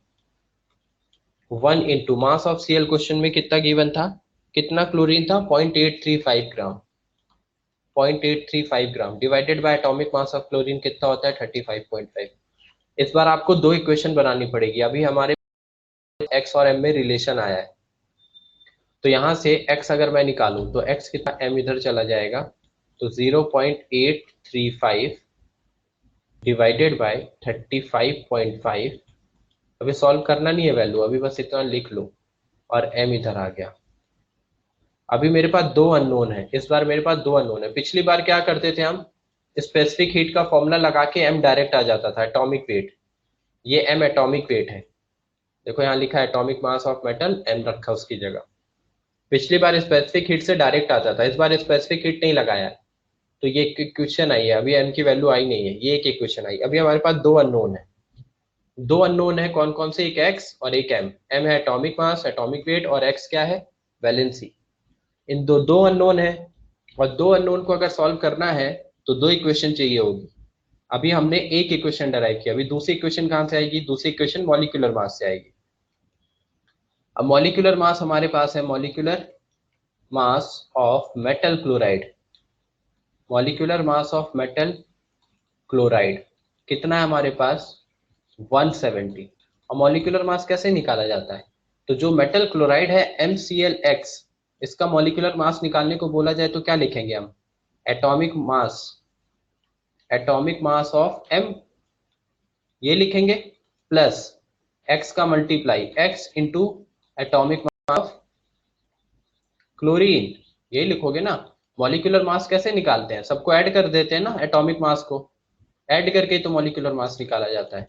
1 into mass of Cl, question में कितना गिवन था, कितना क्लोरीन था? 0.835 ग्राम, 0.835 gram divided by atomic mass of chlorine कितना होता है? 35.5। इस बार आपको दो इक्वेशन बनानी पड़ेगी। अभी हमारे x और m में रिलेशन आया है, तो यहाँ से x अगर मैं निकालूं तो x कितना, m इधर चला जाएगा, तो 0.835 डिवाइडेड बाय 35.5। अभी सॉल्व करना नहीं है वैल्यू, अभी बस इतना लिख लो, और m इधर आ गया। अभी मेरे पास दो अननोन है, इस बार मेरे पास दो अननोन है। पिछली बार क्या करते थे हम, स्पेसिफिक हीट का फॉर्मूला लगा के m डायरेक्ट आ जाता था, एटॉमिक वेट। ये m एटॉमिक वेट है, देखो यहाँ लिखा है atomic mass of metal, m रखा उसकी जगह। पिछली बार स्पेसिफिक हीट से डायरेक्ट आता था, इस बार स्पेसिफिक हीट नहीं लगाया है, तो ये इक्वेशन आई है। अभी m की वैल्यू आई नहीं है, ये एक इक्वेशन आई। अभी हमारे पास दो अननोन है, दो अननोन है कौन कौन से, एक x और एक m। m है एटॉमिक मास एटॉमिक वेट, और x क्या है? वैलेंसी। इन दो दो अननोन है, और दो अननोन को अगर सॉल्व करना है तो दो इक्वेशन चाहिए होगी। अभी हमने एक इक्वेशन डराइव किया, अभी दूसरी इक्वेशन कहां से आएगी? दूसरी इक्वेशन मॉलिक्यूलर मास से आएगी। अब मॉलिक्यूलर मास हमारे पास है, molecular mass of metal chloride, molecular mass of metal chloride कितना है हमारे पास? 170। और मॉलिक्यूलर मास कैसे निकाला जाता है? तो जो मेटल क्लोराइड है MClX, इसका मॉलिक्यूलर मास निकालने को बोला जाए तो क्या लिखेंगे हम? एटॉमिक मास ऑफ M ये लिखेंगे, प्लस x का multiply x into atomic mass of chlorine, यही लिखोगे ना। मॉलिक्यूलर मास कैसे निकालते हैं? सबको ऐड कर देते हैं ना, एटॉमिक मास को ऐड करके तो मॉलिक्यूलर मास निकाला जाता है।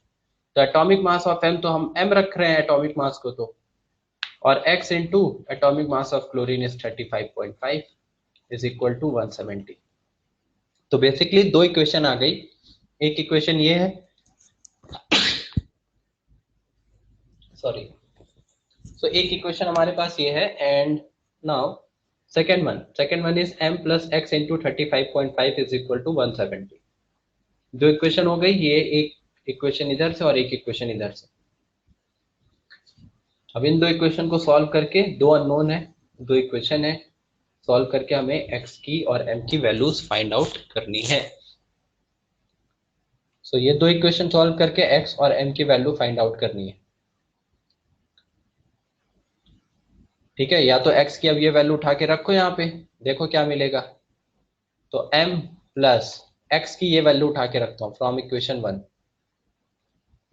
तो एटॉमिक मास ऑफ M तो हम M रख रहे हैं एटॉमिक मास को, तो और x into atomic mass of chlorine is 35.5 is equal to 170। तो बेसिकली दो इक्वेशन आ गई। एक इक्वेशन ये है, सॉरी, सो एक इक्वेशन हमारे पास ये है, and now second one is m plus x into 35.5 is equal to 170। दो इक्वेशन हो गई, ये एक इक्वेशन इधर से और एक इक्वेशन इधर से। अब इन दो इक्वेशन को सॉल्व करके, दो अननोन है, दो इक्वेशन है, सॉल्व करके हमें x की और m की वैल्यूज फाइंड आउट करनी है। सो ये दो इक्वेशन सॉल्व करके x और m की वैल्यू फाइंड आउट करनी है। ठीक है, या तो x की अब ये वैल्यू उठा के रखो यहाँ पे, देखो क्या मिलेगा। तो m प्लस एक्स की ये वैल्यू उठा के रखता हूँ फ्रॉम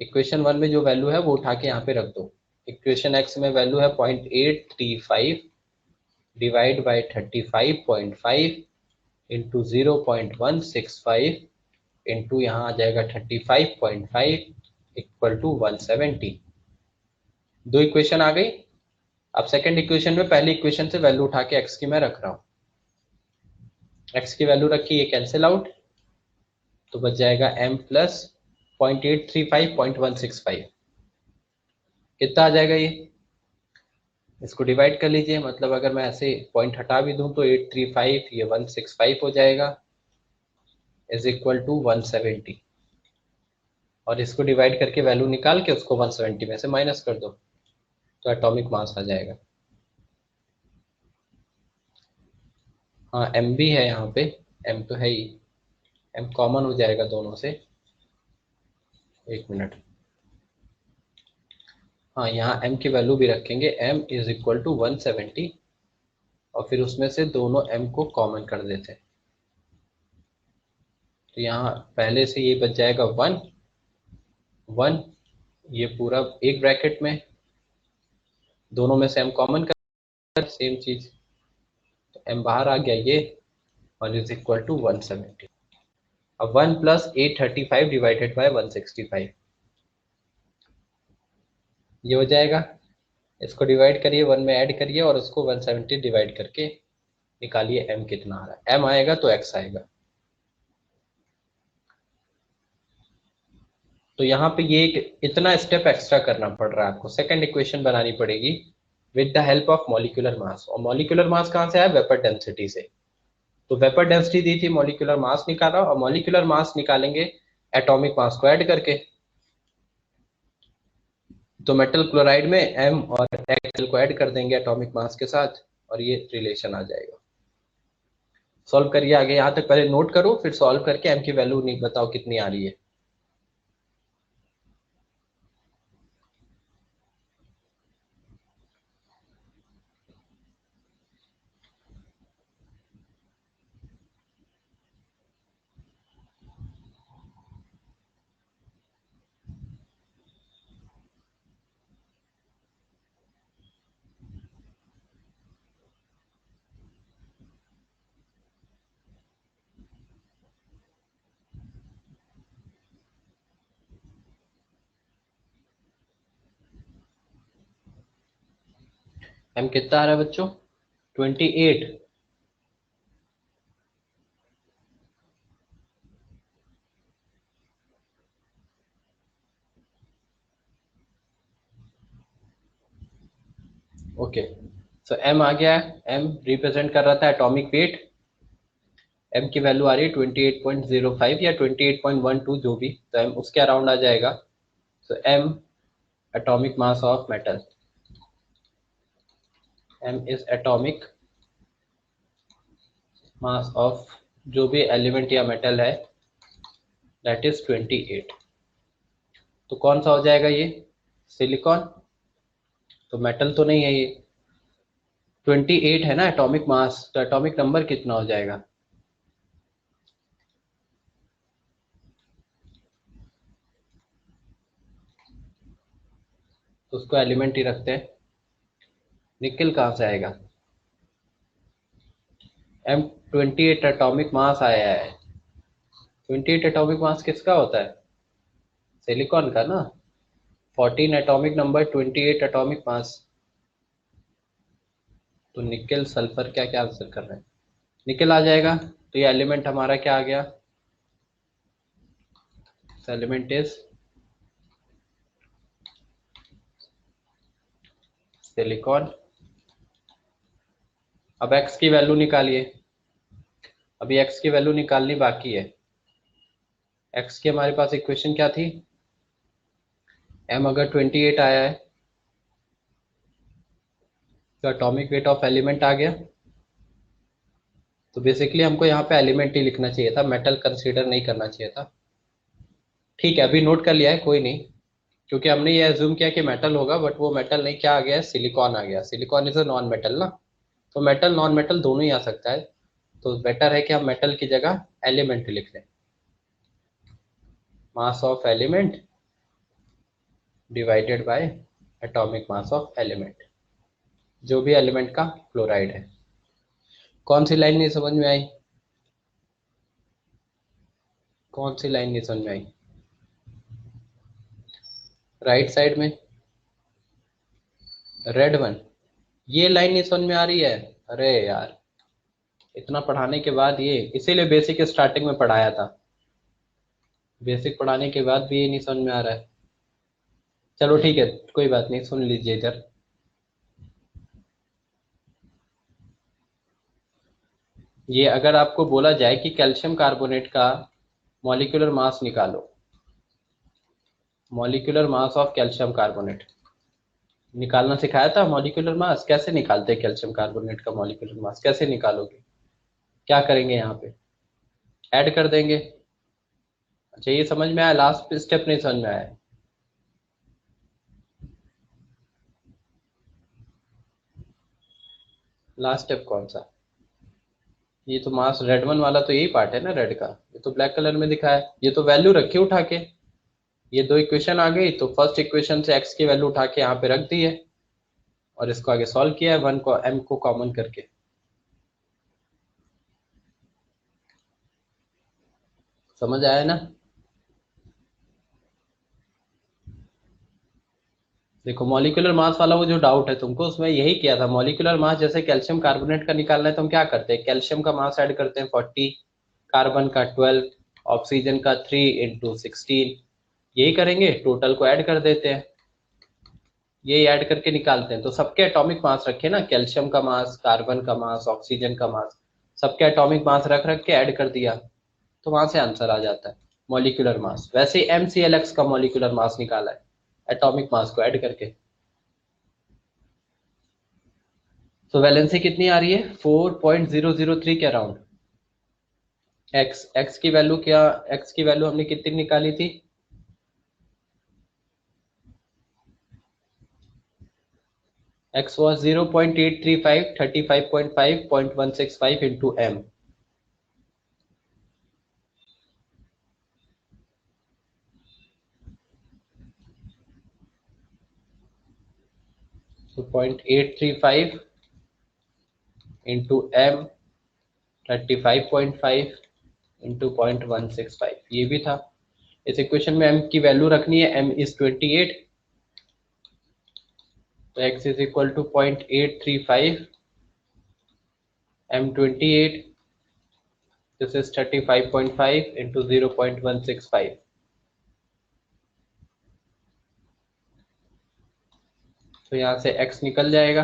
इक्वेशन वन में जो वैल्यू है वो उठा के यहाँ पे रख दो। इक्वेशन x में वैल्यू है 0.835 डिवाइड बाई 35.5 इंटू 0.165 इंटू यहाँ आ जाएगा 35.5 इक्वल टू 170। दो इक्वेशन आ गई। अब सेकंड इक्वेशन में पहली इक्वेशन से वैल्यू उठा के x की मैं रख रहा हूँ, x की वैल्यू रखी, ये कैंसिल आउट, तो बच जाएगा m प्लस 0.835.165। कितना आ जाएगा ये? इसको डिवाइड कर लीजिए, मतलब अगर मैं ऐसे पॉइंट हटा भी दूं तो 835 ये 165 हो जाएगा इज इक्वल टू 170। और इसको डिवाइड करके वैल्यू निकाल के उसको 170 में से माइनस कर दो तो एटॉमिक मास आ जाएगा। हाँ m भी है यहाँ पे, m तो है ही, m कॉमन हो जाएगा दोनों से। एक मिनट, हाँ यहाँ m की वैल्यू भी रखेंगे, m इज इक्वल टू 170 और फिर उसमें से दोनों m को कॉमन कर देते हैं। तो यहाँ पहले से ये बच जाएगा 1 ये पूरा एक ब्रैकेट में, दोनों में से m कॉमन कर सेम चीज, तो m बाहर आ गया ये, और इज इक्वल टू 170। अब 1 प्लस 835 डिवाइडेड बाय 165 ये हो जाएगा। इसको डिवाइड करिए, 1 में ऐड करिए और उसको 170 डिवाइड करके निकालिए m कितना आ रहा है। m आएगा तो x आएगा। तो यहाँ पे ये एक इतना स्टेप एक्स्ट्रा करना पड़ रहा है आपको, सेकंड इक्वेशन बनानी पड़ेगी with the help of molecular mass. और मॉलिक्यूलर मास कहाँ से आया? वेपर डेंसिटी से। तो वेपर डेंसिटी दी थी, मॉलिक्यूलर मास निकाला, और मॉलिक्यूलर मास निकालेंगे एटॉमिक मास को ऐड करके। तो मेटल क्लोराइड में m और x को ऐड कर देंगे एटॉमिक मास के साथ और ये रिलेशन आ जाएगा। सॉल्व करिए आगे, यहाँ तक पहले नोट करो, फिर सॉल्व करके m की वैल्यू नहीं बताओ कितनी आ रही है। m कितना आ रहा है बच्चों? 28। ओके, सो m आ गया है, m रिप्रेजेंट कर रहा था एटॉमिक वेट। m की वैल्यू आ रही है 28.05 या 28.12 जो भी, तो m उसके अराउंड आ जाएगा। सो m atomic mass of metal, m is atomic mass of जो भी एलिमेंट या मेटल है, दैट इज 28। तो कौन सा हो जाएगा ये, सिलिकॉन। तो मेटल तो नहीं है ये। 28 है ना एटॉमिक मास, तो एटॉमिक नंबर कितना हो जाएगा, तो उसको एलिमेंट ही रखते हैं। निकल कहाँ से आएगा, M28 एटॉमिक मास आया है। 28 एटॉमिक मास किसका होता है, सिलिकॉन का ना। 14 एटॉमिक नंबर, 28 एटॉमिक मास। तो निकल सल्फर क्या क्या आंसर कर रहे हैं, निकल आ जाएगा। तो ये एलिमेंट हमारा क्या आ गया, एलिमेंट इज सिलिकॉन। अब x की वैल्यू निकालिए, अभी x की वैल्यू निकालनी बाकी है। x की हमारे पास इक्वेशन क्या थी, m अगर 28 आया है तो एटॉमिक वेट ऑफ एलिमेंट आ गया। तो बेसिकली हमको यहाँ पे एलिमेंट ही लिखना चाहिए था, मेटल कंसीडर नहीं करना चाहिए था। ठीक है, अभी नोट कर लिया है, कोई नहीं। क्योंकि हमने ये एज्यूम किया कि मेटल होगा, बट वो मेटल नहीं, क्या आ गया है, सिलिकॉन आ गया। Silicon is a non metal ना, तो मेटल नॉन मेटल दोनों ही आ सकता है। तो बेटर है कि हम मेटल की जगह एलिमेंट लिख लें। Mass of element divided by atomic mass of element, जो भी एलिमेंट का क्लोराइड है। कौन सी लाइन नहीं समझ में आई, कौन सी लाइन नहीं समझ में आई, राइट साइड में रेड वन, ये लाइन नहीं समझ में आ रही है। अरे यार, इतना पढ़ाने के बाद ये, इसीलिए बेसिक स्टार्टिंग में पढ़ाया था। बेसिक पढ़ाने के बाद भी ये नहीं समझ में आ रहा है। चलो ठीक है, कोई बात नहीं, सुन लीजिए इधर। ये अगर आपको बोला जाए कि कैल्शियम कार्बोनेट का मॉलिक्यूलर मास निकालो, molecular mass of calcium carbonate निकालना सिखाया था। मॉलिक्यूलर मास कैसे निकालते हैं, कैल्शियम कार्बोनेट का मॉलिक्यूलर मास कैसे निकालोगे, क्या करेंगे यहाँ पे, ऐड कर देंगे। अच्छा ये समझ में आया, लास्ट स्टेप नहीं समझ में आया। लास्ट स्टेप कौन सा, ये तो मास रेड वन वाला तो यही पार्ट है ना रेड का, ये तो ब्लैक कलर में दिखा है। ये तो वैल्यू रखी उठा के, ये दो इक्वेशन आ गई, तो फर्स्ट इक्वेशन से एक्स की वैल्यू उठा के यहाँ पे रख दी है, और इसको आगे सॉल्व किया है, वन को एम को कॉमन करके। समझ आया ना। देखो मॉलिक्यूलर मास वाला वो जो डाउट है तुमको, उसमें यही किया था। मॉलिक्यूलर मास जैसे कैल्शियम कार्बोनेट का निकालना है तो हम क्या करते हैं, कैल्शियम का मास ऐड करते हैं 40, कार्बन का 12, ऑक्सीजन का 3 × 16, यही करेंगे, टोटल को ऐड कर देते हैं, यही ऐड करके निकालते हैं। तो सबके एटॉमिक मास रखे ना, कैल्शियम का मास, कार्बन का मास, ऑक्सीजन का मास, सबके एटॉमिक मास रख रख के ऐड कर दिया, तो वहां से आंसर आ जाता है मॉलिक्यूलर मास। वैसे ही MClX का मॉलिक्यूलर मास निकाला है एटॉमिक मास को ऐड करके। तो वैलेंसी कितनी आ रही है, 4.003 के अराउंड। एक्स की वैल्यू क्या, एक्स की वैल्यू हमने कितनी निकाली थी, एक्स वॉज 0.835, 35.5, 0.165 इंटू एम। तो 0.835 इंटू एम, 35.5 इंटू 0.165, ये भी था। इस इक्वेशन में m की वैल्यू रखनी है, m इज 28, तो x is equal to 0.835, m 28, this is 35.5 into 0.165। तो यहाँ से x निकल जाएगा।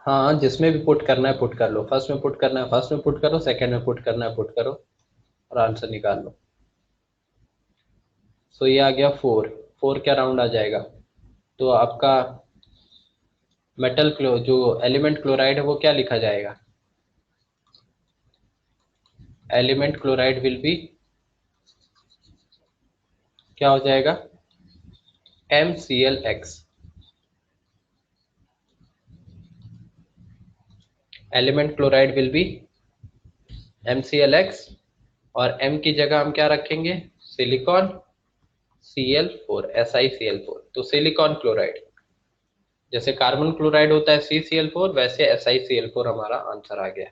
हाँ, जिसमें भी पुट करना है पुट कर लो, फर्स्ट में पुट करना है फर्स्ट में पुट करो, सेकंड में पुट करना है पुट करो, और आंसर निकाल लो। सो ये आ गया 4, 4 क्या राउंड आ जाएगा। तो आपका मेटल क्लो जो एलिमेंट क्लोराइड है वो क्या लिखा जाएगा, एलिमेंट क्लोराइड विल बी, क्या हो जाएगा, MClX। Element chloride will be MClX, और M की जगह हम क्या रखेंगे, सिलिकॉन Cl4, SiCl4। तो सिलिकॉन क्लोराइड, जैसे कार्बन क्लोराइड होता है CCl4, वैसे SiCl4 हमारा आंसर आ गया।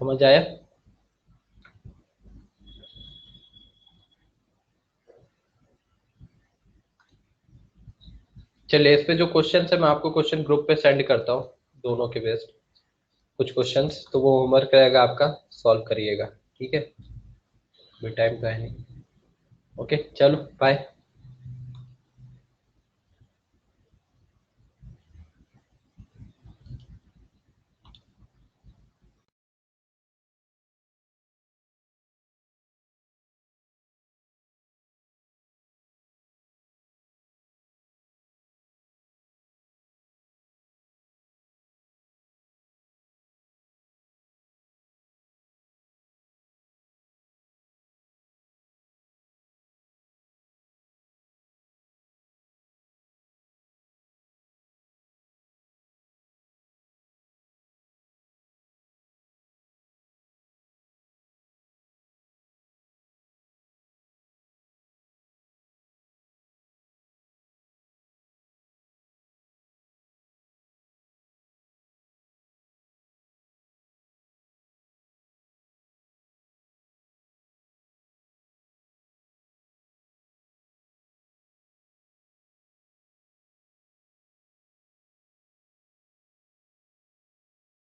समझ आया? चलिए, इस पे जो क्वेश्चन है मैं आपको क्वेश्चन ग्रुप पे सेंड करता हूँ, दोनों के बेस्ड कुछ क्वेश्चंस, तो वो होमवर्क रहेगा आपका, सॉल्व करिएगा, ठीक है? भी टाइम का है नहीं। ओके, चलो बाय।